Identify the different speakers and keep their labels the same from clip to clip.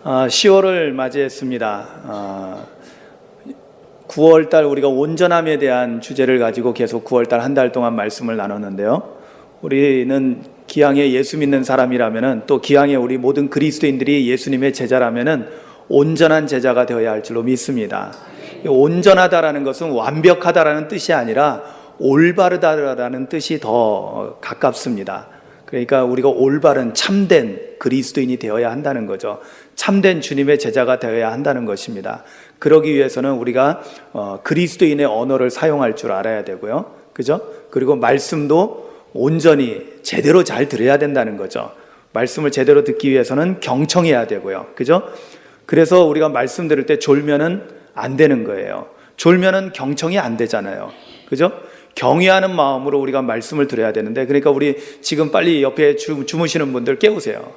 Speaker 1: 10월을 맞이했습니다. 9월달 우리가 온전함에 대한 주제를 가지고 계속 9월달 한 달 동안 말씀을 나눴는데요. 우리는 기왕에 예수 믿는 사람이라면은, 또 기왕에 우리 모든 그리스도인들이 예수님의 제자라면은 온전한 제자가 되어야 할 줄로 믿습니다. 온전하다라는 것은 완벽하다라는 뜻이 아니라 올바르다라는 뜻이 더 가깝습니다. 그러니까 우리가 올바른 참된 그리스도인이 되어야 한다는 거죠. 참된 주님의 제자가 되어야 한다는 것입니다. 그러기 위해서는 우리가 그리스도인의 언어를 사용할 줄 알아야 되고요. 그죠? 그리고 말씀도 온전히 제대로 잘 들어야 된다는 거죠. 말씀을 제대로 듣기 위해서는 경청해야 되고요. 그죠? 그래서 우리가 말씀 들을 때 졸면은 안 되는 거예요. 졸면은 경청이 안 되잖아요. 그죠? 경외하는 마음으로 우리가 말씀을 들어야 되는데, 그러니까 우리 지금 빨리 옆에 주무시는 분들 깨우세요.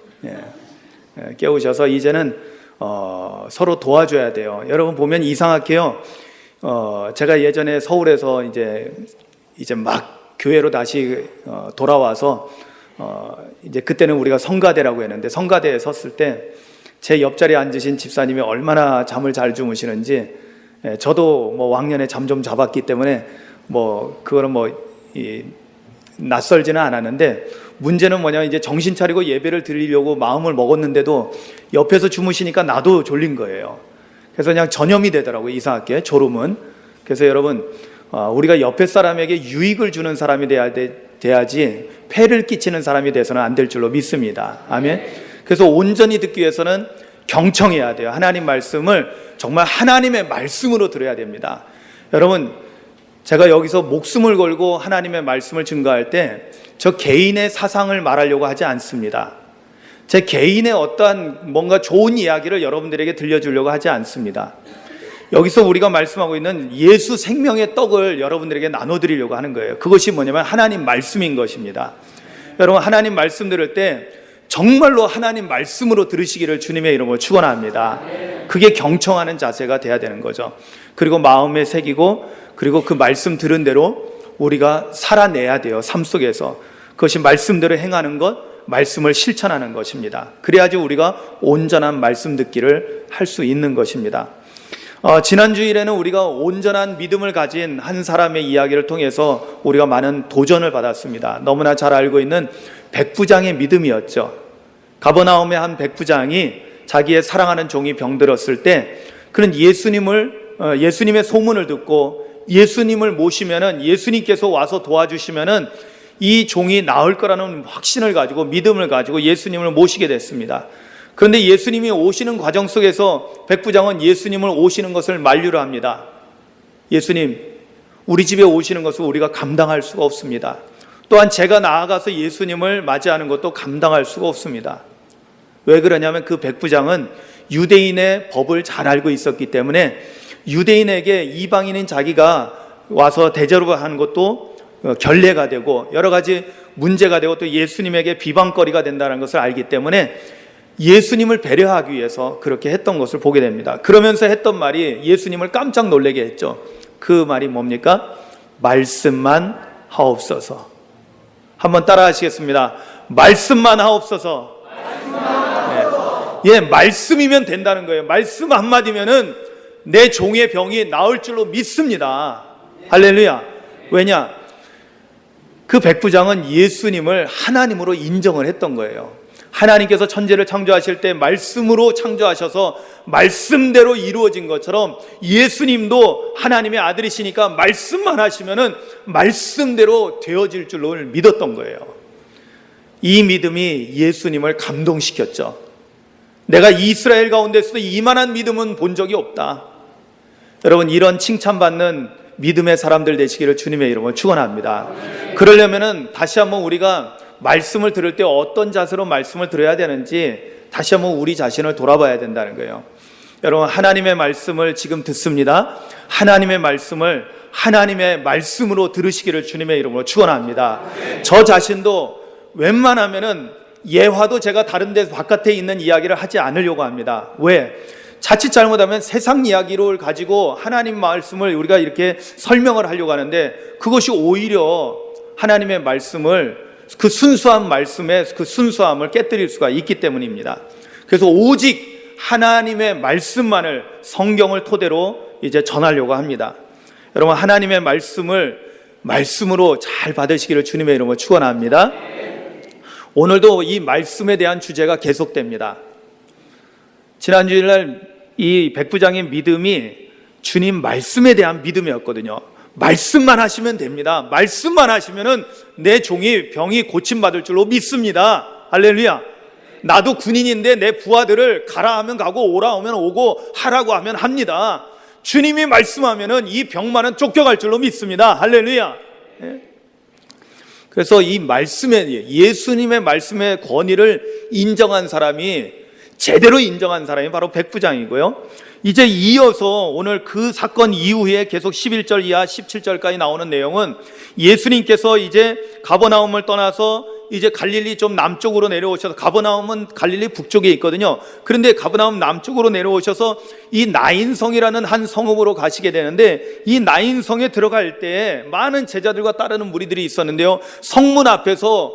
Speaker 1: 깨우셔서 이제는 서로 도와줘야 돼요. 여러분 보면 이상하게요. 제가 예전에 서울에서 이제 막 교회로 다시 돌아와서 이제 그때는 우리가 성가대라고 했는데, 성가대에 섰을 때 제 옆자리에 앉으신 집사님이 얼마나 잠을 잘 주무시는지, 저도 뭐 왕년에 잠 좀 자봤기 때문에 그거는 낯설지는 않았는데, 문제는 뭐냐면 이제 정신 차리고 예배를 드리려고 마음을 먹었는데도 옆에서 주무시니까 나도 졸린 거예요. 그래서 그냥 전염이 되더라고요. 이상하게 졸음은. 그래서 여러분, 우리가 옆에 사람에게 유익을 주는 사람이 돼야지 폐를 끼치는 사람이 돼서는 안 될 줄로 믿습니다. 아멘. 그래서 온전히 듣기 위해서는 경청해야 돼요. 하나님 말씀을 정말 하나님의 말씀으로 들어야 됩니다. 여러분, 제가 여기서 목숨을 걸고 하나님의 말씀을 증거할 때 저 개인의 사상을 말하려고 하지 않습니다. 제 개인의 어떠한 뭔가 좋은 이야기를 여러분들에게 들려주려고 하지 않습니다. 여기서 우리가 말씀하고 있는 예수 생명의 떡을 여러분들에게 나눠드리려고 하는 거예요. 그것이 뭐냐면 하나님 말씀인 것입니다. 여러분, 하나님 말씀 들을 때 정말로 하나님 말씀으로 들으시기를 주님의 이름으로 축원합니다. 그게 경청하는 자세가 돼야 되는 거죠. 그리고 마음에 새기고, 그리고 그 말씀 들은 대로 우리가 살아내야 돼요. 삶 속에서. 그것이 말씀대로 행하는 것, 말씀을 실천하는 것입니다. 그래야지 우리가 온전한 말씀 듣기를 할 수 있는 것입니다. 지난 주일에는 우리가 온전한 믿음을 가진 한 사람의 이야기를 통해서 우리가 많은 도전을 받았습니다. 너무나 잘 알고 있는 백부장의 믿음이었죠. 가버나움의 한 백부장이 자기의 사랑하는 종이 병들었을 때, 그는 예수님의 소문을 듣고 예수님을 모시면은, 예수님께서 와서 도와주시면은 이 종이 나을 거라는 확신을 가지고, 믿음을 가지고 예수님을 모시게 됐습니다. 그런데 예수님이 오시는 과정 속에서 백부장은 예수님을 오시는 것을 만류를 합니다. 예수님, 우리 집에 오시는 것을 우리가 감당할 수가 없습니다. 또한 제가 나아가서 예수님을 맞이하는 것도 감당할 수가 없습니다. 왜 그러냐면 그 백부장은 유대인의 법을 잘 알고 있었기 때문에 유대인에게 이방인인 자기가 와서 대접을 하는 것도 결례가 되고 여러 가지 문제가 되고 또 예수님에게 비방거리가 된다는 것을 알기 때문에 예수님을 배려하기 위해서 그렇게 했던 것을 보게 됩니다. 그러면서 했던 말이 예수님을 깜짝 놀라게 했죠. 그 말이 뭡니까? 말씀만 하옵소서. 한번 따라 하시겠습니다. 말씀만 하옵소서. 네. 말씀이면 된다는 거예요. 말씀 한마디면은 내 종의 병이 나을 줄로 믿습니다. 할렐루야. 왜냐? 그 백부장은 예수님을 하나님으로 인정을 했던 거예요. 하나님께서 천지를 창조하실 때 말씀으로 창조하셔서 말씀대로 이루어진 것처럼 예수님도 하나님의 아들이시니까 말씀만 하시면은 말씀대로 되어질 줄로 믿었던 거예요. 이 믿음이 예수님을 감동시켰죠. 내가 이스라엘 가운데서도 이만한 믿음은 본 적이 없다. 여러분, 이런 칭찬받는 믿음의 사람들 되시기를 주님의 이름으로 축원합니다. 그러려면은 다시 한번 우리가 말씀을 들을 때 어떤 자세로 말씀을 들어야 되는지 다시 한번 우리 자신을 돌아봐야 된다는 거예요. 여러분, 하나님의 말씀을 지금 듣습니다. 하나님의 말씀을 하나님의 말씀으로 들으시기를 주님의 이름으로 축원합니다. 저 자신도 웬만하면은 예화도 제가 다른 데 바깥에 있는 이야기를 하지 않으려고 합니다. 왜? 자칫 잘못하면 세상 이야기를 가지고 하나님 말씀을 우리가 이렇게 설명을 하려고 하는데, 그것이 오히려 하나님의 말씀을, 그 순수한 말씀의 그 순수함을 깨뜨릴 수가 있기 때문입니다. 그래서 오직 하나님의 말씀만을, 성경을 토대로 이제 전하려고 합니다. 여러분, 하나님의 말씀으로 잘 받으시기를 주님의 이름으로 축원합니다. 오늘도 이 말씀에 대한 주제가 계속됩니다. 지난 주일날 이 백부장의 믿음이 주님 말씀에 대한 믿음이었거든요. 말씀만 하시면 됩니다. 말씀만 하시면은 내 종이 병이 고침받을 줄로 믿습니다. 할렐루야. 나도 군인인데 내 부하들을 가라 하면 가고 오라 하면 오고 하라고 하면 합니다. 주님이 말씀하면은 이 병만은 쫓겨갈 줄로 믿습니다. 할렐루야. 그래서 이 말씀에, 예수님의 말씀의 권위를 인정한 사람이, 제대로 인정한 사람이 바로 백부장이고요. 이제 이어서 오늘 그 사건 이후에 계속 11절 이하 17절까지 나오는 내용은 예수님께서 이제 가버나움을 떠나서 이제 갈릴리 좀 남쪽으로 내려오셔서, 가버나움은 갈릴리 북쪽에 있거든요. 그런데 가버나움 남쪽으로 내려오셔서 이 나인성이라는 한 성읍으로 가시게 되는데, 이 나인성에 들어갈 때 많은 제자들과 따르는 무리들이 있었는데요, 성문 앞에서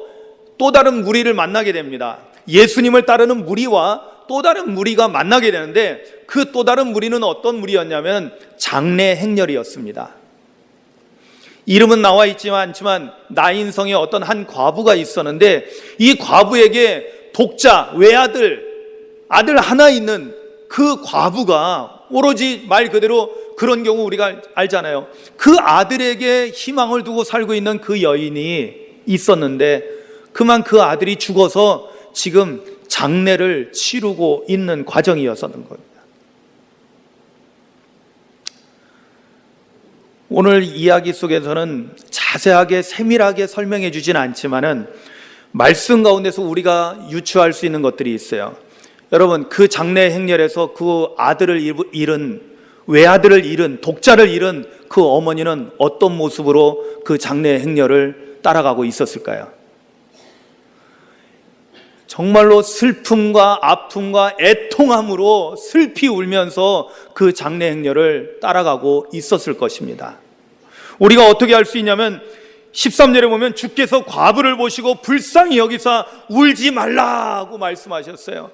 Speaker 1: 또 다른 무리를 만나게 됩니다. 예수님을 따르는 무리와 또 다른 무리가 만나게 되는데, 그 또 다른 무리는 어떤 무리였냐면 장례 행렬이었습니다. 이름은 나와 있지만 않지만 나인성에 어떤 한 과부가 있었는데, 이 과부에게 독자, 외아들, 아들 하나 있는 그 과부가, 오로지 말 그대로 그런 경우 우리가 알잖아요. 그 아들에게 희망을 두고 살고 있는 그 여인이 있었는데, 그만 그 아들이 죽어서 지금 장례를 치르고 있는 과정이었었던 겁니다. 오늘 이야기 속에서는 자세하게 세밀하게 설명해 주진 않지만은 말씀 가운데서 우리가 유추할 수 있는 것들이 있어요. 여러분, 그 장례 행렬에서 그 아들을 잃은, 외아들을 잃은, 독자를 잃은 그 어머니는 어떤 모습으로 그 장례 행렬을 따라가고 있었을까요? 정말로 슬픔과 아픔과 애통함으로 슬피 울면서 그 장례 행렬을 따라가고 있었을 것입니다. 우리가 어떻게 알 수 있냐면 13절에 보면 주께서 과부를 보시고 불쌍히 여기사 울지 말라고 말씀하셨어요.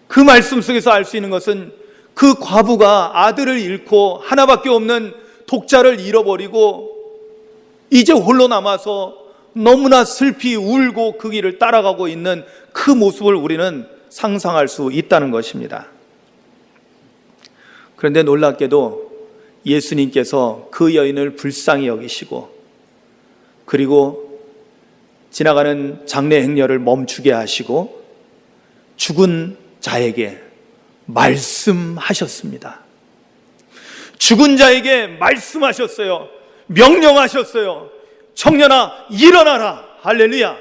Speaker 1: 그 말씀 속에서 알 수 있는 것은 그 과부가 아들을 잃고 하나밖에 없는 독자를 잃어버리고 이제 홀로 남아서 너무나 슬피 울고 그 길을 따라가고 있는 그 모습을 우리는 상상할 수 있다는 것입니다. 그런데 놀랍게도 예수님께서 그 여인을 불쌍히 여기시고, 그리고 지나가는 장례 행렬을 멈추게 하시고 죽은 자에게 말씀하셨습니다. 죽은 자에게 말씀하셨어요. 명령하셨어요. 청년아, 일어나라. 할렐루야.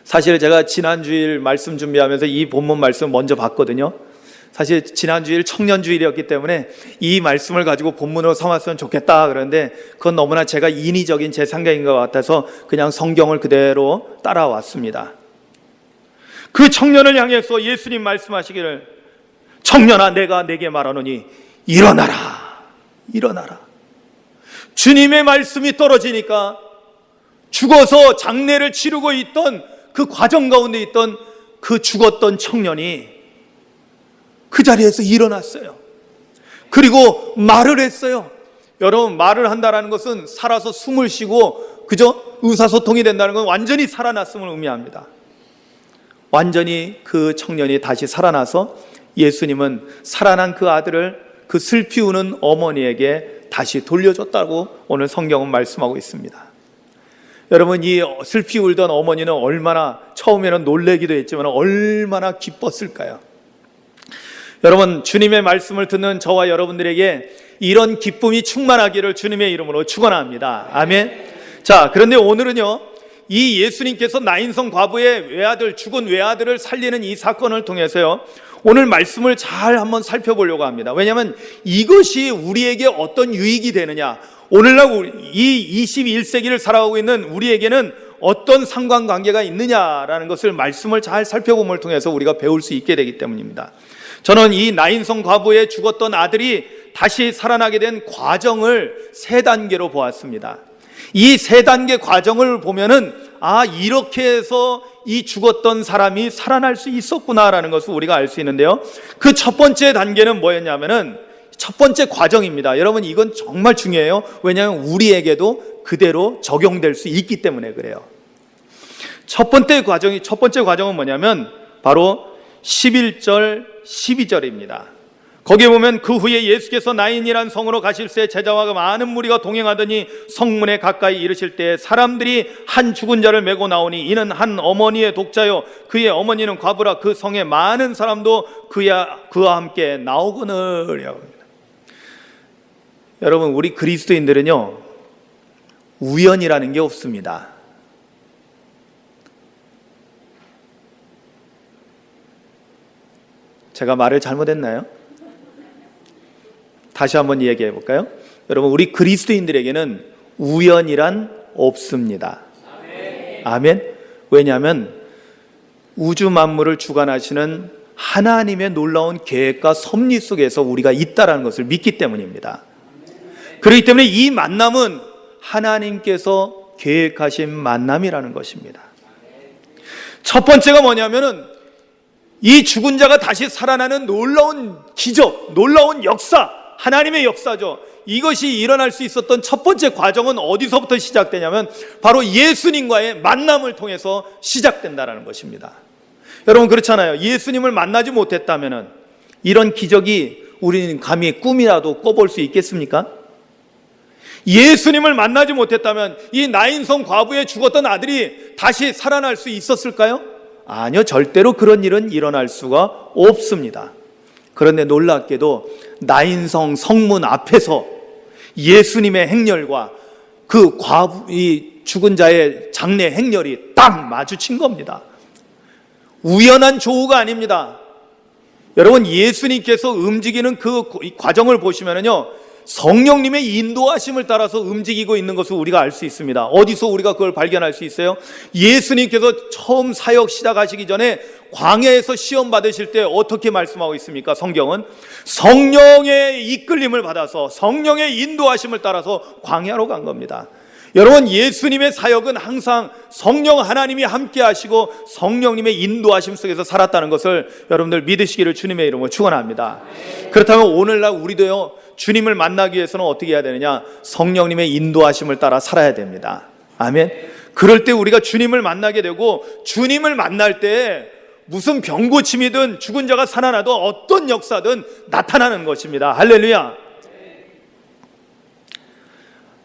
Speaker 1: 사실 제가 지난주일 말씀 준비하면서 이 본문 말씀 먼저 봤거든요. 사실 지난주일 청년주일이었기 때문에 이 말씀을 가지고 본문으로 삼았으면 좋겠다 그런데, 그건 너무나 제가 인위적인 제 생각인 것 같아서 그냥 성경을 그대로 따라왔습니다. 그 청년을 향해서 예수님 말씀하시기를, 청년아, 내가 네게 말하노니 일어나라. 일어나라. 주님의 말씀이 떨어지니까 죽어서 장례를 치르고 있던 그 과정 가운데 있던 그 죽었던 청년이 그 자리에서 일어났어요. 그리고 말을 했어요. 여러분, 말을 한다는 것은 살아서 숨을 쉬고 그저 의사소통이 된다는 건 완전히 살아났음을 의미합니다. 완전히 그 청년이 다시 살아나서 예수님은 살아난 그 아들을 그 슬피 우는 어머니에게 다시 돌려줬다고 오늘 성경은 말씀하고 있습니다. 여러분, 이 슬피 울던 어머니는 얼마나 처음에는 놀래기도 했지만 얼마나 기뻤을까요? 여러분, 주님의 말씀을 듣는 저와 여러분들에게 이런 기쁨이 충만하기를 주님의 이름으로 축원합니다. 아멘. 자, 그런데 오늘은요, 이 예수님께서 나인성 과부의 외아들, 죽은 외아들을 살리는 이 사건을 통해서요, 오늘 말씀을 잘 한번 살펴보려고 합니다. 왜냐하면 이것이 우리에게 어떤 유익이 되느냐, 오늘날 이 21세기를 살아가고 있는 우리에게는 어떤 상관관계가 있느냐라는 것을 말씀을 잘 살펴봄을 통해서 우리가 배울 수 있게 되기 때문입니다. 저는 이 나인성 과부의 죽었던 아들이 다시 살아나게 된 과정을 세 단계로 보았습니다. 이 세 단계 과정을 보면은, 아, 이렇게 해서 이 죽었던 사람이 살아날 수 있었구나라는 것을 우리가 알 수 있는데요. 그 첫 번째 단계는 뭐였냐면은 첫 번째 과정입니다. 여러분, 이건 정말 중요해요. 왜냐하면 우리에게도 그대로 적용될 수 있기 때문에 그래요. 첫 번째 과정은 뭐냐면 바로 11절, 12절입니다. 거기에 보면 그 후에 예수께서 나인이란 성으로 가실새 제자와 많은 무리가 동행하더니 성문에 가까이 이르실 때 사람들이 한 죽은 자를 메고 나오니 이는 한 어머니의 독자요 그의 어머니는 과부라. 그 성에 많은 사람도 그와 함께 나오거늘. 여러분, 우리 그리스도인들은요, 우연이라는 게 없습니다. 제가 말을 잘못했나요? 다시 한번 얘기해 볼까요? 여러분, 우리 그리스도인들에게는 우연이란 없습니다. 아멘. 왜냐하면 우주 만물을 주관하시는 하나님의 놀라운 계획과 섭리 속에서 우리가 있다는 것을 믿기 때문입니다. 그렇기 때문에 이 만남은 하나님께서 계획하신 만남이라는 것입니다. 첫 번째가 뭐냐면은 이 죽은 자가 다시 살아나는 놀라운 기적, 놀라운 역사, 하나님의 역사죠. 이것이 일어날 수 있었던 첫 번째 과정은 어디서부터 시작되냐면 바로 예수님과의 만남을 통해서 시작된다는 것입니다. 여러분, 그렇잖아요. 예수님을 만나지 못했다면 이런 기적이 우리는 감히 꿈이라도 꿔볼 수 있겠습니까? 예수님을 만나지 못했다면 이 나인성 과부의 죽었던 아들이 다시 살아날 수 있었을까요? 아니요, 절대로 그런 일은 일어날 수가 없습니다. 그런데 놀랍게도 나인성 성문 앞에서 예수님의 행렬과 그 이 죽은 자의 장례 행렬이 딱 마주친 겁니다. 우연한 조우가 아닙니다. 여러분, 예수님께서 움직이는 그 과정을 보시면요, 성령님의 인도하심을 따라서 움직이고 있는 것을 우리가 알 수 있습니다. 어디서 우리가 그걸 발견할 수 있어요? 예수님께서 처음 사역 시작하시기 전에 광야에서 시험 받으실 때 어떻게 말씀하고 있습니까? 성경은 성령의 이끌림을 받아서 성령의 인도하심을 따라서 광야로 간 겁니다. 여러분, 예수님의 사역은 항상 성령 하나님이 함께 하시고 성령님의 인도하심 속에서 살았다는 것을 여러분들 믿으시기를 주님의 이름으로 축원합니다. 그렇다면 오늘날 우리도요, 주님을 만나기 위해서는 어떻게 해야 되느냐? 성령님의 인도하심을 따라 살아야 됩니다. 아멘. 그럴 때 우리가 주님을 만나게 되고, 주님을 만날 때 무슨 병고침이든 죽은 자가 살아나도 어떤 역사든 나타나는 것입니다. 할렐루야.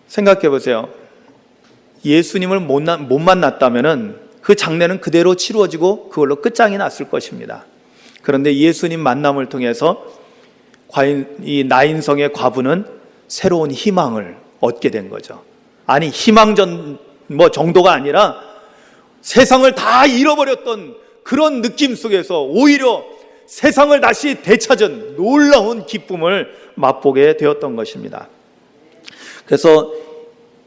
Speaker 1: 생각해 보세요. 예수님을 못 만났다면 그 장례는 그대로 치루어지고 그걸로 끝장이 났을 것입니다. 그런데 예수님 만남을 통해서 과연 이 나인성의 과부는 새로운 희망을 얻게 된 거죠. 아니, 희망 정도가 아니라 세상을 다 잃어버렸던 그런 느낌 속에서 오히려 세상을 다시 되찾은 놀라운 기쁨을 맛보게 되었던 것입니다. 그래서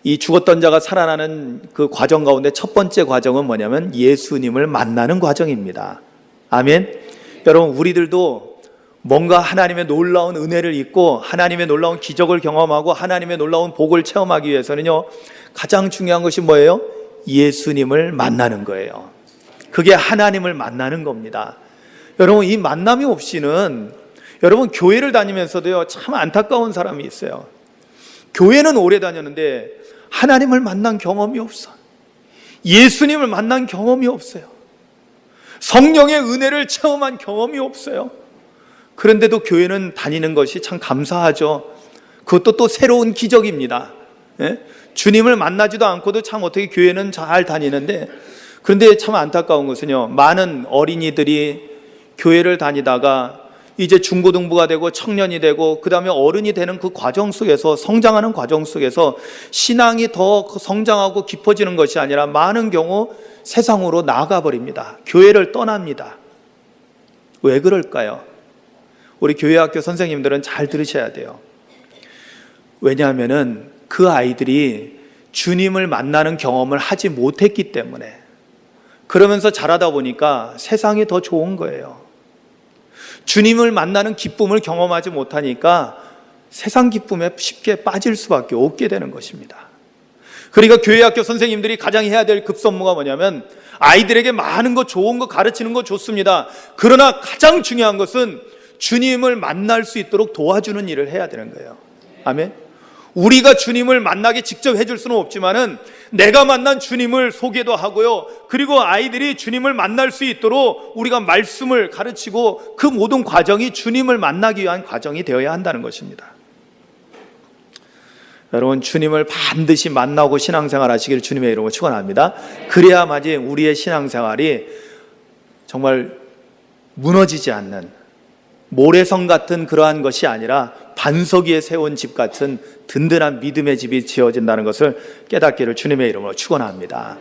Speaker 1: 이 죽었던 자가 살아나는 그 과정 가운데 첫 번째 과정은 뭐냐면 예수님을 만나는 과정입니다. 아멘. 여러분, 우리들도 뭔가 하나님의 놀라운 은혜를 입고 하나님의 놀라운 기적을 경험하고 하나님의 놀라운 복을 체험하기 위해서는요, 가장 중요한 것이 뭐예요? 예수님을 만나는 거예요. 그게 하나님을 만나는 겁니다. 여러분, 이 만남이 없이는, 여러분, 교회를 다니면서도요, 참 안타까운 사람이 있어요. 교회는 오래 다녔는데 하나님을 만난 경험이 없어. 예수님을 만난 경험이 없어요. 성령의 은혜를 체험한 경험이 없어요. 그런데도 교회는 다니는 것이 참 감사하죠. 그것도 또 새로운 기적입니다. 예? 주님을 만나지도 않고도 참 어떻게 교회는 잘 다니는데, 그런데 참 안타까운 것은요, 많은 어린이들이 교회를 다니다가 이제 중고등부가 되고 청년이 되고 그 다음에 어른이 되는 그 과정 속에서, 성장하는 과정 속에서 신앙이 더 성장하고 깊어지는 것이 아니라 많은 경우 세상으로 나가버립니다. 교회를 떠납니다. 왜 그럴까요? 우리 교회학교 선생님들은 잘 들으셔야 돼요. 왜냐하면은 그 아이들이 주님을 만나는 경험을 하지 못했기 때문에, 그러면서 자라다 보니까 세상이 더 좋은 거예요. 주님을 만나는 기쁨을 경험하지 못하니까 세상 기쁨에 쉽게 빠질 수밖에 없게 되는 것입니다. 그러니까 교회 학교 선생님들이 가장 해야 될 급선무가 뭐냐면 아이들에게 많은 거 좋은 거 가르치는 거 좋습니다. 그러나 가장 중요한 것은 주님을 만날 수 있도록 도와주는 일을 해야 되는 거예요. 아멘. 우리가 주님을 만나게 직접 해줄 수는 없지만은 내가 만난 주님을 소개도 하고요. 그리고 아이들이 주님을 만날 수 있도록 우리가 말씀을 가르치고 그 모든 과정이 주님을 만나기 위한 과정이 되어야 한다는 것입니다. 여러분, 주님을 반드시 만나고 신앙생활 하시기를 주님의 이름으로 축원합니다. 그래야만이 우리의 신앙생활이 정말 무너지지 않는 모래성 같은 그러한 것이 아니라 반석 위에 세운 집 같은 든든한 믿음의 집이 지어진다는 것을 깨닫기를 주님의 이름으로 축원합니다.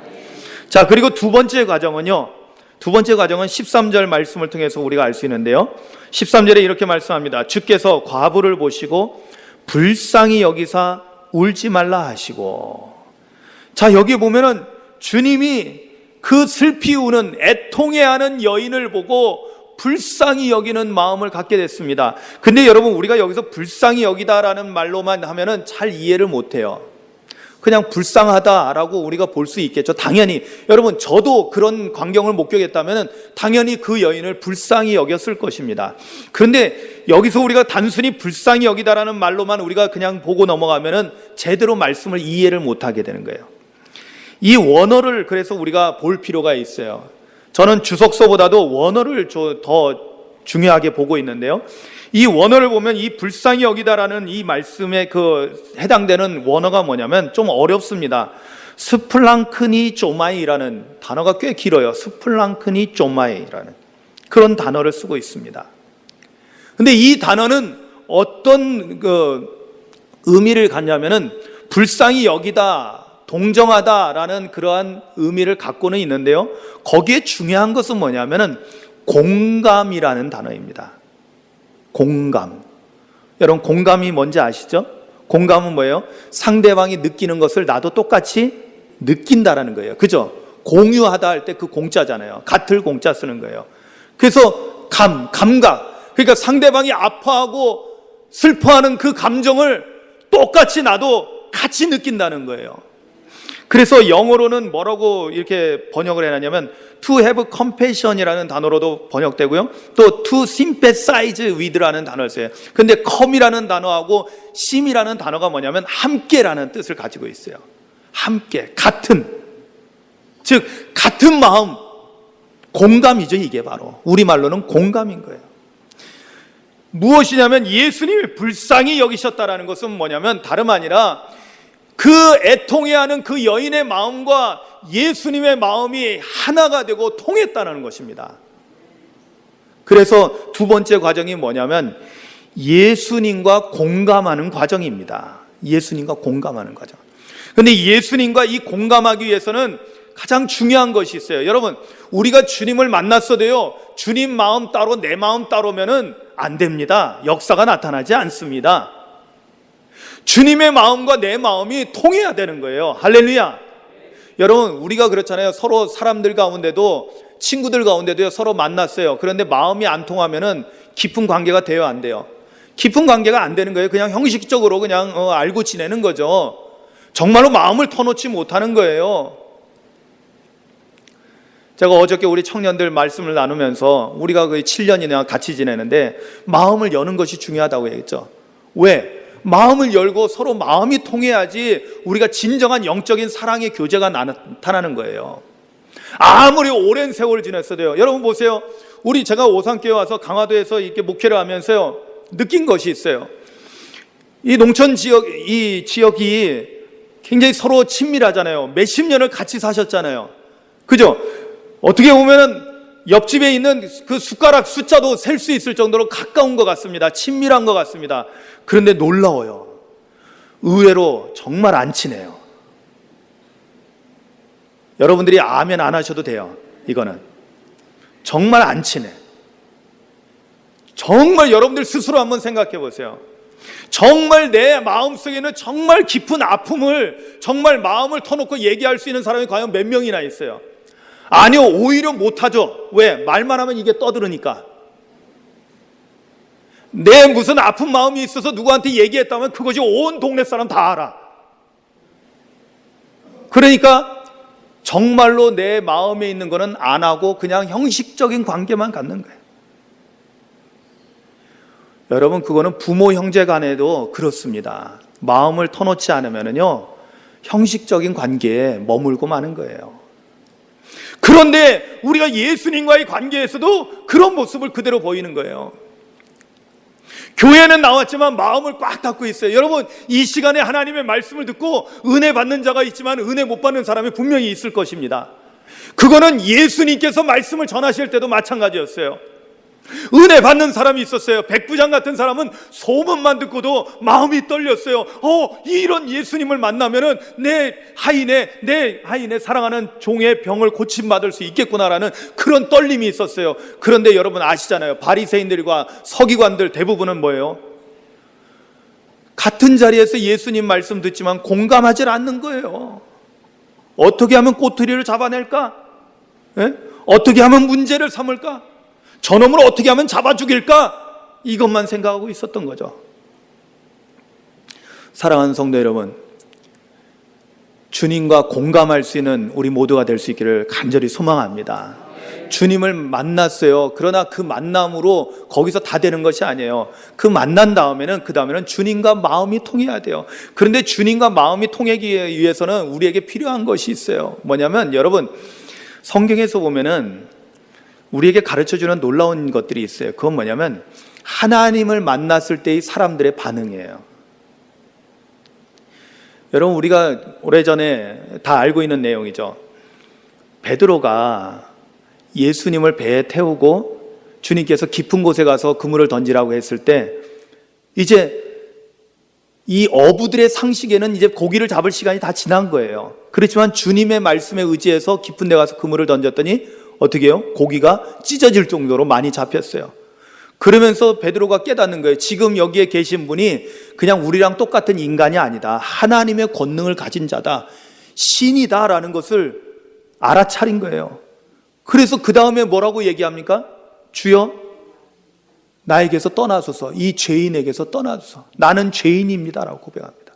Speaker 1: 자, 그리고 두 번째 과정은요. 두 번째 과정은 13절 말씀을 통해서 우리가 알 수 있는데요. 13절에 이렇게 말씀합니다. 주께서 과부를 보시고 불쌍히 여기사 울지 말라 하시고. 자, 여기 보면은 주님이 그 슬피 우는 애통해하는 여인을 보고 불쌍히 여기는 마음을 갖게 됐습니다. 근데 여러분, 우리가 여기서 불쌍히 여기다라는 말로만 하면은 잘 이해를 못해요. 그냥 불쌍하다라고 우리가 볼 수 있겠죠. 당연히 여러분, 저도 그런 광경을 목격했다면은 당연히 그 여인을 불쌍히 여겼을 것입니다. 그런데 여기서 우리가 단순히 불쌍히 여기다라는 말로만 우리가 그냥 보고 넘어가면은 제대로 말씀을 이해를 못하게 되는 거예요. 이 원어를 그래서 우리가 볼 필요가 있어요. 저는 주석서보다도 원어를 더 중요하게 보고 있는데요. 이 원어를 보면 이 불쌍히 여기다라는 이 말씀에 해당되는 원어가 뭐냐면 좀 어렵습니다. 스플랑크니 쪼마이라는 단어가 꽤 길어요. 스플랑크니 쪼마이라는 그런 단어를 쓰고 있습니다. 근데 이 단어는 어떤 의미를 갖냐면은 불쌍히 여기다, 동정하다라는 그러한 의미를 갖고는 있는데요. 거기에 중요한 것은 뭐냐면은 공감이라는 단어입니다. 공감. 여러분, 공감이 뭔지 아시죠? 공감은 뭐예요? 상대방이 느끼는 것을 나도 똑같이 느낀다라는 거예요. 그죠? 공유하다 할 때 그 공짜잖아요. 같을 공짜 쓰는 거예요. 그래서 감각. 그러니까 상대방이 아파하고 슬퍼하는 그 감정을 똑같이 나도 같이 느낀다는 거예요. 그래서 영어로는 뭐라고 이렇게 번역을 해놨냐면 to have compassion이라는 단어로도 번역되고요. 또 to sympathize with라는 단어를 써요. 근데 come이라는 단어하고 sim이라는 단어가 뭐냐면 함께라는 뜻을 가지고 있어요. 함께, 같은. 즉 같은 마음, 공감이죠. 이게 바로 우리말로는 공감인 거예요. 무엇이냐면 예수님이 불쌍히 여기셨다라는 것은 뭐냐면 다름 아니라 그 애통해하는 그 여인의 마음과 예수님의 마음이 하나가 되고 통했다는 것입니다. 그래서 두 번째 과정이 뭐냐면 예수님과 공감하는 과정입니다. 예수님과 공감하는 과정. 그런데 예수님과 이 공감하기 위해서는 가장 중요한 것이 있어요. 여러분, 우리가 주님을 만났어도요, 주님 마음 따로 내 마음 따로면은 안 됩니다. 역사가 나타나지 않습니다. 주님의 마음과 내 마음이 통해야 되는 거예요. 할렐루야. 여러분, 우리가 그렇잖아요. 서로 사람들 가운데도, 친구들 가운데도 서로 만났어요. 그런데 마음이 안 통하면은 깊은 관계가 돼요, 안 돼요? 깊은 관계가 안 되는 거예요. 그냥 형식적으로 그냥 알고 지내는 거죠. 정말로 마음을 터놓지 못하는 거예요. 제가 어저께 우리 청년들 말씀을 나누면서 우리가 거의 7년이나 같이 지내는데 마음을 여는 것이 중요하다고 얘기했죠. 왜? 마음을 열고 서로 마음이 통해야지 우리가 진정한 영적인 사랑의 교제가 나타나는 거예요. 아무리 오랜 세월을 지냈어도요. 여러분 보세요. 제가 오산교회 와서 강화도에서 이렇게 목회를 하면서요, 느낀 것이 있어요. 이 농촌 이 지역이 굉장히 서로 친밀하잖아요. 몇십 년을 같이 사셨잖아요. 그죠? 어떻게 보면은 옆집에 있는 그 숟가락 숫자도 셀 수 있을 정도로 가까운 것 같습니다. 친밀한 것 같습니다. 그런데 놀라워요. 의외로 정말 안 친해요. 여러분들이 아멘 안 하셔도 돼요. 이거는 정말 안 친해. 정말 여러분들 스스로 한번 생각해 보세요. 정말 내 마음속에는 정말 깊은 아픔을 정말 마음을 터놓고 얘기할 수 있는 사람이 과연 몇 명이나 있어요? 아니요, 오히려 못하죠. 왜? 말만 하면 이게 떠들으니까. 내 무슨 아픈 마음이 있어서 누구한테 얘기했다면 그것이 온 동네 사람 다 알아. 그러니까 정말로 내 마음에 있는 거는 안 하고 그냥 형식적인 관계만 갖는 거예요. 여러분, 그거는 부모 형제 간에도 그렇습니다. 마음을 터놓지 않으면요 형식적인 관계에 머물고 마는 거예요. 그런데 우리가 예수님과의 관계에서도 그런 모습을 그대로 보이는 거예요. 교회는 나왔지만 마음을 꽉 닫고 있어요. 여러분, 이 시간에 하나님의 말씀을 듣고 은혜 받는 자가 있지만 은혜 못 받는 사람이 분명히 있을 것입니다. 그거는 예수님께서 말씀을 전하실 때도 마찬가지였어요. 은혜 받는 사람이 있었어요. 백부장 같은 사람은 소문만 듣고도 마음이 떨렸어요. 이런 예수님을 만나면은 내 하인의 사랑하는 종의 병을 고침받을 수 있겠구나라는 그런 떨림이 있었어요. 그런데 여러분 아시잖아요. 바리새인들과 서기관들 대부분은 뭐예요? 같은 자리에서 예수님 말씀 듣지만 공감하지 않는 거예요. 어떻게 하면 꼬투리를 잡아낼까? 어떻게 하면 문제를 삼을까? 저놈을 어떻게 하면 잡아 죽일까? 이것만 생각하고 있었던 거죠. 사랑하는 성도 여러분, 주님과 공감할 수 있는 우리 모두가 될 수 있기를 간절히 소망합니다. 주님을 만났어요. 그러나 그 만남으로 거기서 다 되는 것이 아니에요. 그 만난 다음에는 주님과 마음이 통해야 돼요. 그런데 주님과 마음이 통하기 위해서는 우리에게 필요한 것이 있어요. 뭐냐면 여러분, 성경에서 보면은 우리에게 가르쳐주는 놀라운 것들이 있어요. 그건 뭐냐면 하나님을 만났을 때의 사람들의 반응이에요. 여러분, 우리가 오래전에 다 알고 있는 내용이죠. 베드로가 예수님을 배에 태우고 주님께서 깊은 곳에 가서 그물을 던지라고 했을 때 이제 이 어부들의 상식에는 이제 고기를 잡을 시간이 다 지난 거예요. 그렇지만 주님의 말씀에 의지해서 깊은 데 가서 그물을 던졌더니 어떻게 해요? 고기가 찢어질 정도로 많이 잡혔어요. 그러면서 베드로가 깨닫는 거예요. 지금 여기에 계신 분이 그냥 우리랑 똑같은 인간이 아니다. 하나님의 권능을 가진 자다. 신이다라는 것을 알아차린 거예요. 그래서 그 다음에 뭐라고 얘기합니까? 주여, 나에게서 떠나소서. 이 죄인에게서 떠나소서. 나는 죄인입니다라고 고백합니다.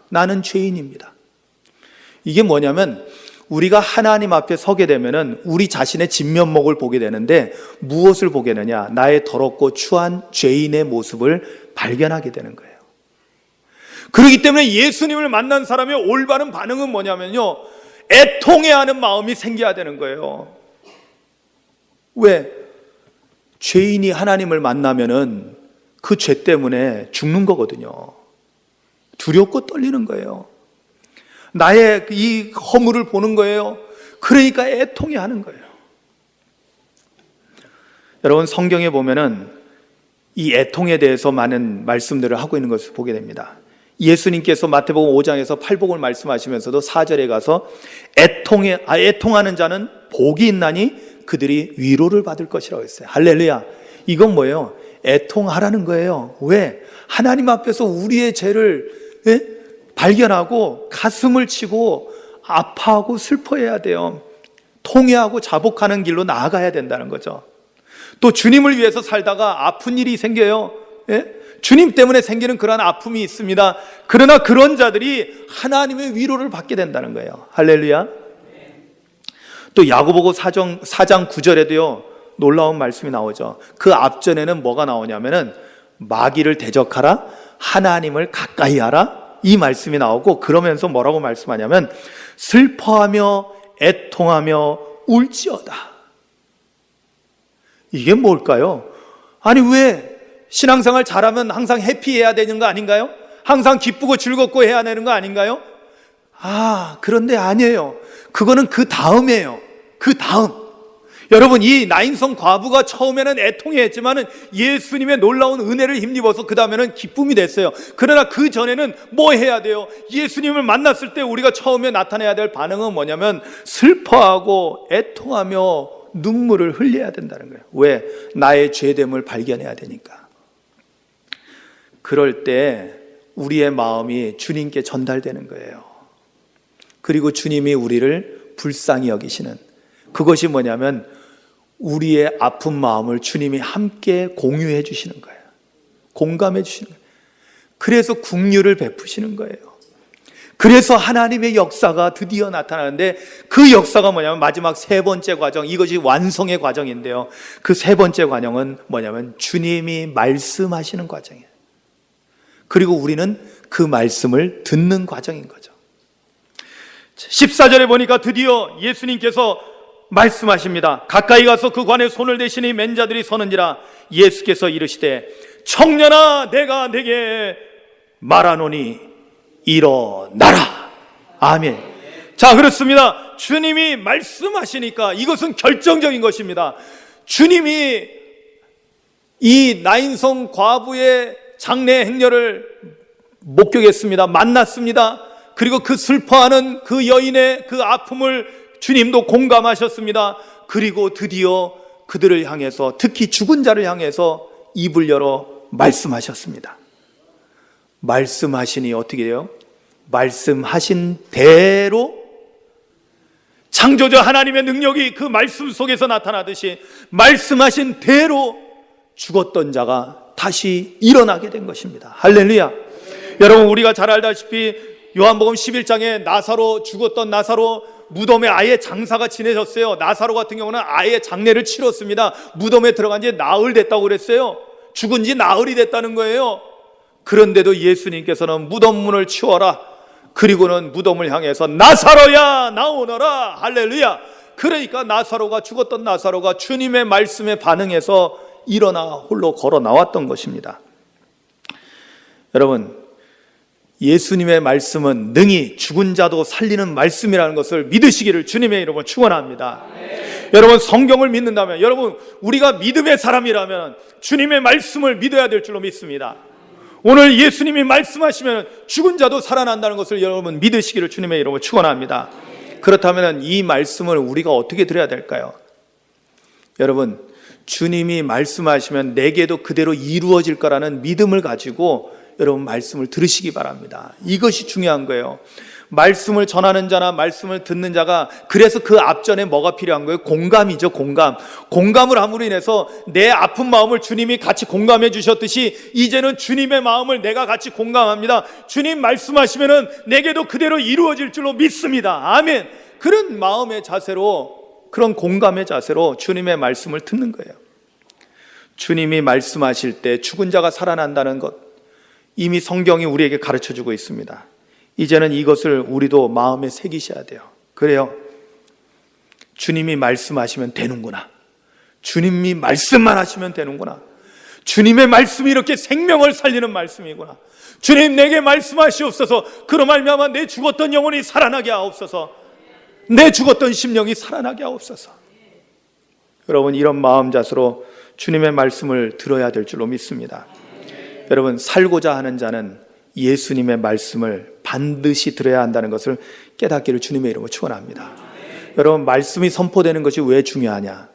Speaker 1: 나는 죄인입니다. 이게 뭐냐면 우리가 하나님 앞에 서게 되면은 우리 자신의 진면목을 보게 되는데 무엇을 보게 되느냐? 나의 더럽고 추한 죄인의 모습을 발견하게 되는 거예요. 그렇기 때문에 예수님을 만난 사람의 올바른 반응은 뭐냐면요, 애통해하는 마음이 생겨야 되는 거예요. 왜? 죄인이 하나님을 만나면은 그 죄 때문에 죽는 거거든요. 두렵고 떨리는 거예요. 나의 이 허물을 보는 거예요. 그러니까 애통해하는 거예요. 여러분, 성경에 보면은 이 애통에 대해서 많은 말씀들을 하고 있는 것을 보게 됩니다. 예수님께서 마태복음 5장에서 팔복을 말씀하시면서도 4절에 가서 애통하는 자는 복이 있나니 그들이 위로를 받을 것이라고 했어요. 할렐루야. 이건 뭐예요? 애통하라는 거예요. 왜? 하나님 앞에서 우리의 죄를 발견하고 가슴을 치고 아파하고 슬퍼해야 돼요. 통회하고 자복하는 길로 나아가야 된다는 거죠. 또 주님을 위해서 살다가 아픈 일이 생겨요. 주님 때문에 생기는 그런 아픔이 있습니다. 그러나 그런 자들이 하나님의 위로를 받게 된다는 거예요. 할렐루야. 또 야고보서 4장 9절에도요 놀라운 말씀이 나오죠. 그 앞전에는 뭐가 나오냐면은 마귀를 대적하라, 하나님을 가까이 하라, 이 말씀이 나오고, 그러면서 뭐라고 말씀하냐면 슬퍼하며 애통하며 울지어다. 이게 뭘까요? 아니, 왜 신앙생활 잘하면 항상 해피해야 되는 거 아닌가요? 항상 기쁘고 즐겁고 해야 되는 거 아닌가요? 그런데 아니에요. 그거는 그 다음이에요. 그 다음. 여러분, 이 나인성 과부가 처음에는 애통해했지만은 예수님의 놀라운 은혜를 힘입어서 그 다음에는 기쁨이 됐어요. 그러나 그 전에는 뭐 해야 돼요? 예수님을 만났을 때 우리가 처음에 나타내야 될 반응은 뭐냐면 슬퍼하고 애통하며 눈물을 흘려야 된다는 거예요. 왜? 나의 죄됨을 발견해야 되니까. 그럴 때 우리의 마음이 주님께 전달되는 거예요. 그리고 주님이 우리를 불쌍히 여기시는, 그것이 뭐냐면 우리의 아픈 마음을 주님이 함께 공유해 주시는 거예요. 공감해 주시는 거예요. 그래서 긍휼을 베푸시는 거예요. 그래서 하나님의 역사가 드디어 나타나는데, 그 역사가 뭐냐면 마지막 세 번째 과정, 이것이 완성의 과정인데요, 그 세 번째 과정은 뭐냐면 주님이 말씀하시는 과정이에요. 그리고 우리는 그 말씀을 듣는 과정인 거죠. 14절에 보니까 드디어 예수님께서 말씀하십니다. 가까이 가서 그 관에 손을 대시니 맨 자들이 서는지라. 예수께서 이르시되 청년아, 내가 네게 말하노니 일어나라. 아멘. 자, 그렇습니다. 주님이 말씀하시니까 이것은 결정적인 것입니다. 주님이 이 나인성 과부의 장례 행렬을 목격했습니다. 만났습니다. 그리고 그 슬퍼하는 그 여인의 그 아픔을 주님도 공감하셨습니다. 그리고 드디어 그들을 향해서, 특히 죽은 자를 향해서 입을 열어 말씀하셨습니다. 말씀하시니 어떻게 돼요? 말씀하신 대로, 창조자 하나님의 능력이 그 말씀 속에서 나타나듯이 말씀하신 대로 죽었던 자가 다시 일어나게 된 것입니다. 할렐루야. 여러분, 우리가 잘 알다시피 요한복음 11장에 나사로, 죽었던 나사로 무덤에 아예 장사가 지내졌어요. 나사로 같은 경우는 아예 장례를 치렀습니다. 무덤에 들어간 지 나흘 됐다고 그랬어요. 죽은 지 나흘이 됐다는 거예요. 그런데도 예수님께서는 무덤 문을 치워라, 그리고는 무덤을 향해서 나사로야 나오너라. 할렐루야. 그러니까 나사로가, 죽었던 나사로가 주님의 말씀에 반응해서 일어나 홀로 걸어 나왔던 것입니다. 여러분, 예수님의 말씀은 능히 죽은 자도 살리는 말씀이라는 것을 믿으시기를 주님의 이름으로 축원합니다. 여러분, 성경을 믿는다면, 여러분, 우리가 믿음의 사람이라면 주님의 말씀을 믿어야 될 줄로 믿습니다. 오늘 예수님이 말씀하시면 죽은 자도 살아난다는 것을 여러분 믿으시기를 주님의 이름으로 축원합니다. 그렇다면 이 말씀을 우리가 어떻게 들어야 될까요? 여러분, 주님이 말씀하시면 내게도 그대로 이루어질 거라는 믿음을 가지고 여러분 말씀을 들으시기 바랍니다. 이것이 중요한 거예요. 말씀을 전하는 자나 말씀을 듣는 자가, 그래서 그 앞전에 뭐가 필요한 거예요? 공감이죠. 공감을 함으로 인해서 내 아픈 마음을 주님이 같이 공감해 주셨듯이 이제는 주님의 마음을 내가 같이 공감합니다. 주님 말씀하시면은 내게도 그대로 이루어질 줄로 믿습니다. 아멘. 그런 마음의 자세로, 그런 공감의 자세로 주님의 말씀을 듣는 거예요. 주님이 말씀하실 때 죽은 자가 살아난다는 것, 이미 성경이 우리에게 가르쳐주고 있습니다. 이제는 이것을 우리도 마음에 새기셔야 돼요. 그래요, 주님이 말씀하시면 되는구나. 주님이 말씀만 하시면 되는구나. 주님의 말씀이 이렇게 생명을 살리는 말씀이구나. 주님, 내게 말씀하시옵소서. 그로 말미암아 내 죽었던 영혼이 살아나게 하옵소서. 내 죽었던 심령이 살아나게 하옵소서. 여러분, 이런 마음 자세로 주님의 말씀을 들어야 될 줄로 믿습니다. 여러분, 살고자 하는 자는 예수님의 말씀을 반드시 들어야 한다는 것을 깨닫기를 주님의 이름으로 축원합니다. 여러분, 말씀이 선포되는 것이 왜 중요하냐?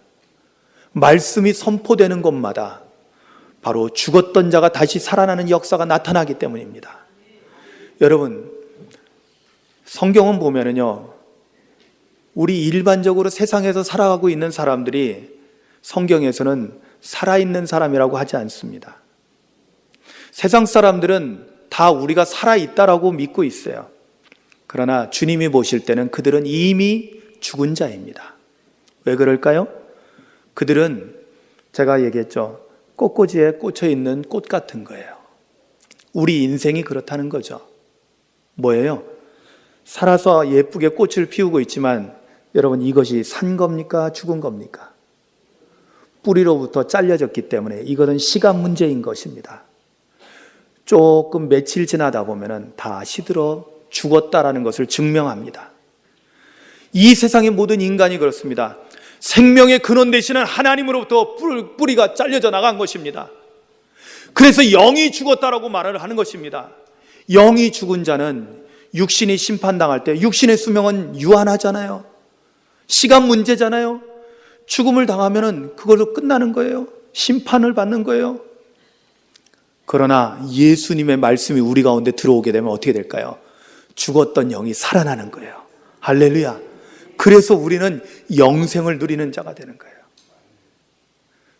Speaker 1: 말씀이 선포되는 곳마다 바로 죽었던 자가 다시 살아나는 역사가 나타나기 때문입니다. 여러분, 성경은 보면은요, 우리 일반적으로 세상에서 살아가고 있는 사람들이 성경에서는 살아있는 사람이라고 하지 않습니다. 세상 사람들은 다 우리가 살아있다라고 믿고 있어요. 그러나 주님이 보실 때는 그들은 이미 죽은 자입니다. 왜 그럴까요? 그들은 제가 얘기했죠. 꽃꽂이에 꽂혀 있는 꽃 같은 거예요. 우리 인생이 그렇다는 거죠. 뭐예요? 살아서 예쁘게 꽃을 피우고 있지만 여러분, 이것이 산 겁니까? 죽은 겁니까? 뿌리로부터 잘려졌기 때문에 이것은 시간 문제인 것입니다. 조금 며칠 지나다 보면은 다 시들어 죽었다라는 것을 증명합니다. 이 세상의 모든 인간이 그렇습니다. 생명의 근원 되시는 하나님으로부터 뿌리가 잘려져 나간 것입니다. 그래서 영이 죽었다라고 말을 하는 것입니다. 영이 죽은 자는 육신이 심판당할 때, 육신의 수명은 유한하잖아요. 시간 문제잖아요. 죽음을 당하면은 그걸로 끝나는 거예요. 심판을 받는 거예요. 그러나 예수님의 말씀이 우리 가운데 들어오게 되면 어떻게 될까요? 죽었던 영이 살아나는 거예요. 할렐루야. 그래서 우리는 영생을 누리는 자가 되는 거예요.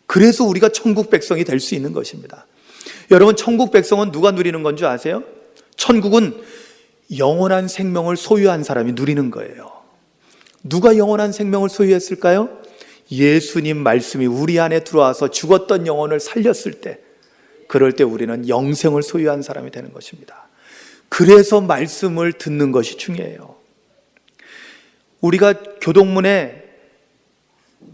Speaker 1: 그래서 우리가 천국 백성이 될 수 있는 것입니다. 여러분, 천국 백성은 누가 누리는 건 줄 아세요? 천국은 영원한 생명을 소유한 사람이 누리는 거예요. 누가 영원한 생명을 소유했을까요? 예수님 말씀이 우리 안에 들어와서 죽었던 영혼을 살렸을 때, 그럴 때 우리는 영생을 소유한 사람이 되는 것입니다. 그래서 말씀을 듣는 것이 중요해요. 우리가 교동문에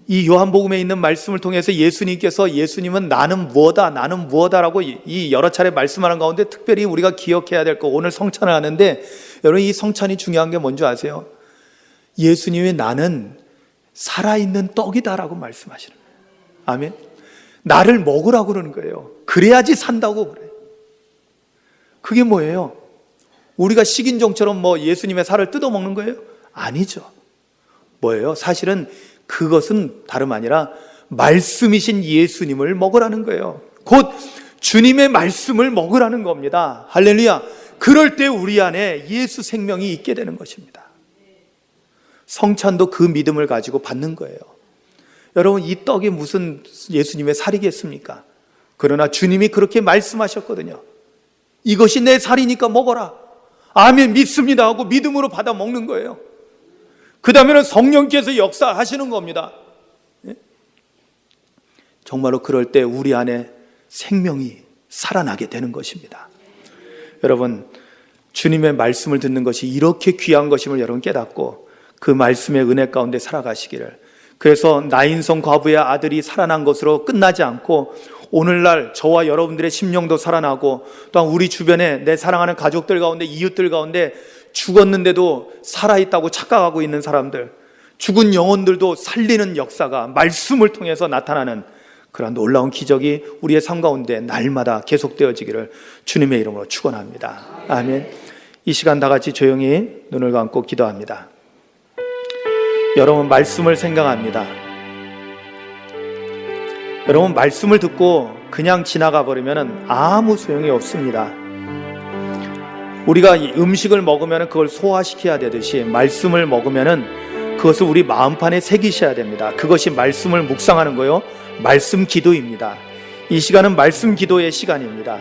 Speaker 1: 이 요한복음에 있는 말씀을 통해서 예수님은 나는 무엇다라고 이 여러 차례 말씀하는 가운데 특별히 우리가 기억해야 될 거, 오늘 성찬을 하는데 여러분 이 성찬이 중요한 게 뭔지 아세요? 예수님이 나는 살아있는 떡이다라고 말씀하시는 거예요. 아멘. 나를 먹으라고 그러는 거예요. 그래야지 산다고 그래요. 그게 뭐예요? 우리가 식인종처럼 예수님의 살을 뜯어먹는 거예요? 아니죠. 뭐예요? 사실은 그것은 다름 아니라 말씀이신 예수님을 먹으라는 거예요. 곧 주님의 말씀을 먹으라는 겁니다. 할렐루야. 그럴 때 우리 안에 예수 생명이 있게 되는 것입니다. 성찬도 그 믿음을 가지고 받는 거예요. 여러분, 이 떡이 무슨 예수님의 살이겠습니까? 그러나 주님이 그렇게 말씀하셨거든요. 이것이 내 살이니까 먹어라. 아멘, 믿습니다 하고 믿음으로 받아 먹는 거예요. 그 다음에는 성령께서 역사하시는 겁니다. 정말로 그럴 때 우리 안에 생명이 살아나게 되는 것입니다. 여러분, 주님의 말씀을 듣는 것이 이렇게 귀한 것임을 여러분 깨닫고 그 말씀의 은혜 가운데 살아가시기를. 그래서 나인성 과부의 아들이 살아난 것으로 끝나지 않고 오늘날 저와 여러분들의 심령도 살아나고 또한 우리 주변에 내 사랑하는 가족들 가운데, 이웃들 가운데 죽었는데도 살아있다고 착각하고 있는 사람들, 죽은 영혼들도 살리는 역사가 말씀을 통해서 나타나는 그런 놀라운 기적이 우리의 삶 가운데 날마다 계속되어지기를 주님의 이름으로 축원합니다. 아멘. 이 시간 다 같이 조용히 눈을 감고 기도합니다. 여러분, 말씀을 생각합니다. 여러분, 말씀을 듣고 그냥 지나가 버리면 아무 소용이 없습니다. 우리가 음식을 먹으면 그걸 소화시켜야 되듯이 말씀을 먹으면 그것을 우리 마음판에 새기셔야 됩니다. 그것이 말씀을 묵상하는 거요, 말씀 기도입니다. 이 시간은 말씀 기도의 시간입니다.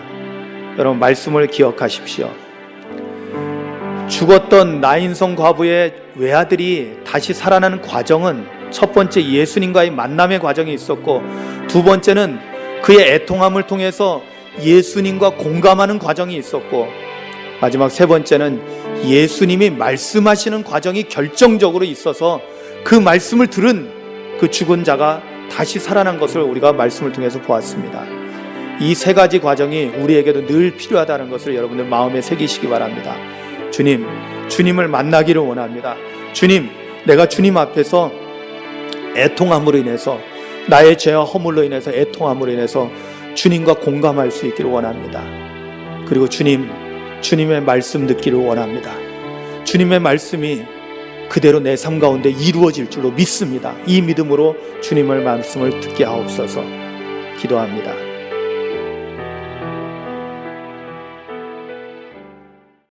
Speaker 1: 여러분, 말씀을 기억하십시오. 죽었던 나인성 과부의 외아들이 다시 살아나는 과정은 첫 번째 예수님과의 만남의 과정이 있었고, 두 번째는 그의 애통함을 통해서 예수님과 공감하는 과정이 있었고, 마지막 세 번째는 예수님이 말씀하시는 과정이 결정적으로 있어서 그 말씀을 들은 그 죽은 자가 다시 살아난 것을 우리가 말씀을 통해서 보았습니다. 이 세 가지 과정이 우리에게도 늘 필요하다는 것을 여러분들 마음에 새기시기 바랍니다. 주님을 만나기를 원합니다. 주님, 내가 주님 앞에서 애통함으로 인해서, 나의 죄와 허물로 인해서 애통함으로 인해서 주님과 공감할 수 있기를 원합니다. 그리고 주님의 말씀 듣기를 원합니다. 주님의 말씀이 그대로 내 삶 가운데 이루어질 줄로 믿습니다. 이 믿음으로 주님의 말씀을 듣게 하옵소서. 기도합니다.